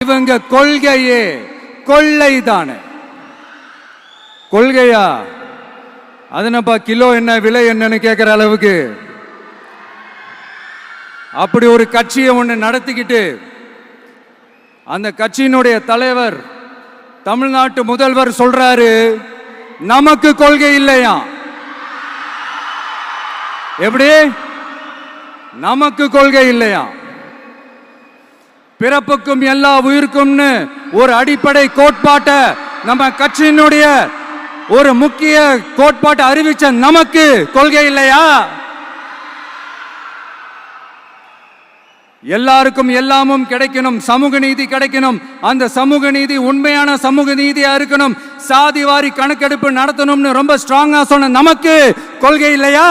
இவங்க கொள்கையே கொள்ளை தானே. கொள்கையா? அதனப்பா கிலோ என்ன விலை என்னன்னு கேட்கிற அளவுக்கு அப்படி ஒரு கட்சியை ஒன்று நடத்திக்கிட்டு அந்த கட்சியினுடைய தலைவர் தமிழ்நாட்டு முதல்வர் சொல்றாரு, நமக்கு கொள்கை இல்லையா. எப்படி? நமக்கு கொள்கை இல்லையா? பிறப்புக்கும் எல்லா உயிருக்கும்னு ஒரு அடிப்படை கோட்பாட்டை நம்ம கட்சியினுடைய ஒரு முக்கிய கோட்பாட்டை அறிவிச்ச நமக்கு கொள்கை இல்லையா? எல்லாருக்கும் எல்லாமும் கிடைக்கணும், சமூக நீதி கிடைக்கணும், அந்த சமூக நீதி உண்மையான சமூக நீதியா இருக்கணும், சாதி வாரி கணக்கெடுப்பு நடத்தணும்னு ரொம்ப ஸ்ட்ராங்கா சொன்ன நமக்கு கொள்கை இல்லையா?